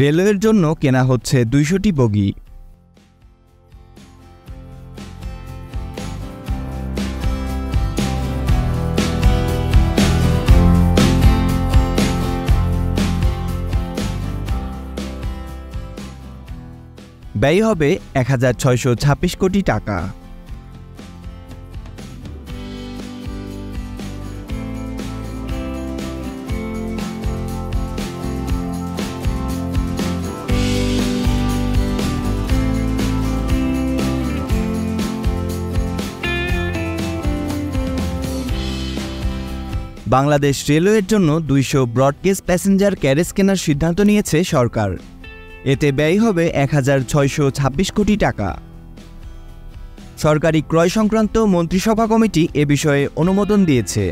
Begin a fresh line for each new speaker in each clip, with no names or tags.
রেলওয়ের জন্য কেনা হচ্ছে 200টি বগি। ব্যয় হবে 1626 কোটি টাকা। বাংলাদেশ রেলওয়ের জন্য 200 ব্রডগেজ প্যাসেঞ্জার ক্যারেজ কেনার সিদ্ধান্ত নিয়েছে সরকার। এতে ব্যয় হবে 1626 কোটি টাকা। সরকারি ক্রয় সংক্রান্ত মন্ত্রিসভা কমিটি এ বিষয়ে অনুমোদন দিয়েছে।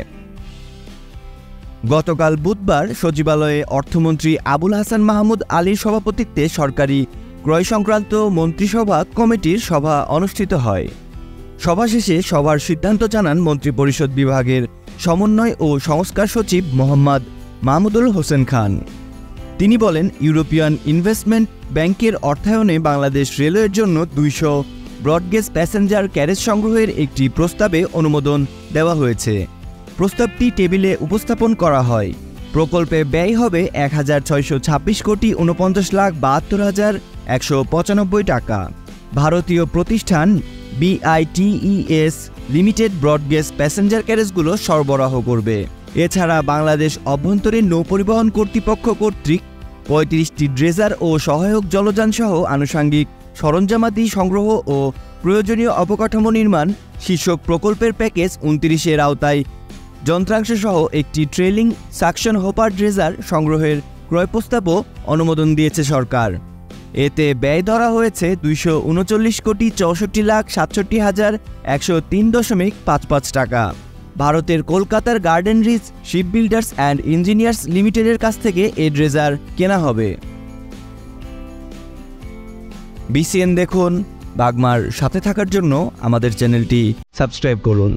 গতকাল বুধবার সচিবালয়ে অর্থমন্ত্রী আবুল হাসান মাহমুদ আলীর সভাপতিত্বে সরকারি ক্রয় সংক্রান্ত মন্ত্রিসভা কমিটির সভা অনুষ্ঠিত হয়। সভা শেষে সভার সিদ্ধান্ত জানান মন্ত্রিপরিষদ বিভাগের সমন্বয় ও সংস্কার সচিব মোহাম্মদ মাহমুদুল হোসেন খান। তিনি বলেন, ইউরোপিয়ান ইনভেস্টমেন্ট ব্যাংকের অর্থায়নে বাংলাদেশ রেলওয়ের জন্য 200 ব্রডগেজ প্যাসেঞ্জার ক্যারেজ সংগ্রহের একটি প্রস্তাবে অনুমোদন দেওয়া হয়েছে। প্রস্তাবটি টেবিলে উপস্থাপন করা হয়। প্রকল্পে ব্যয় হবে 1626 কোটি 49,72,195 টাকা। ভারতীয় প্রতিষ্ঠান BITES লিমিটেড ব্রডগেজ প্যাসেঞ্জার ক্যারেজগুলো সরবরাহ করবে। এছাড়া বাংলাদেশ অভ্যন্তরীণ নৌপরিবহন কর্তৃপক্ষ কর্তৃক 35টি ড্রেজার ও সহায়ক জলযান সহ আনুষঙ্গিক সরঞ্জামাদি সংগ্রহ ও প্রয়োজনীয় অবকাঠামো নির্মাণ শীর্ষক প্রকল্পের প্যাকেজ 29-এর আওতায় যন্ত্রাংশ সহ একটি ট্রেলিং সাকশন হোপার ড্রেজার সংগ্রহের ক্রয় প্রস্তাবও অনুমোদন দিয়েছে সরকার। এতে ব্যয় ধরা হয়েছে 239 কোটি 64,67,103.55 টাকা। ভারতের কলকাতার Garden Reach Shipbuilders and Engineers লিমিটেডের কাছ থেকে এই ড্রেজার কেনা হবে। BCN দেখুন। বাগমার সাথে থাকার জন্য আমাদের চ্যানেলটি সাবস্ক্রাইব করুন।